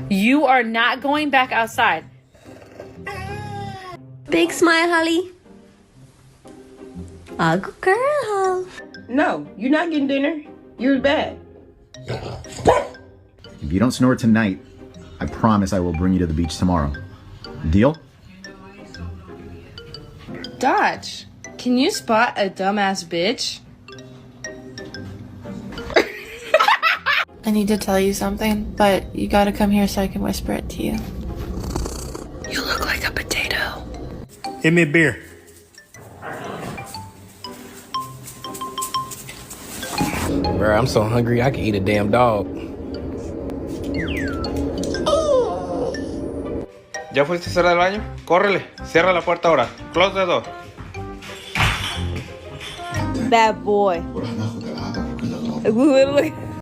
You are not going back outside. Big smile, Holly. A good girl. No, you're not getting dinner. You're bad. If you don't snore tonight, I promise I will bring you to the beach tomorrow. Deal? Dodge, can you spot a dumbass bitch? I need to tell you something, but you gotta come here so I can whisper it to you. You look like a potato. Give me a beer. Bro, I'm so hungry I can eat a damn dog. ¿Ya fuiste a cerrar el baño? Córrele, cierra la puerta ahora. Close the door. Bad boy. Literally.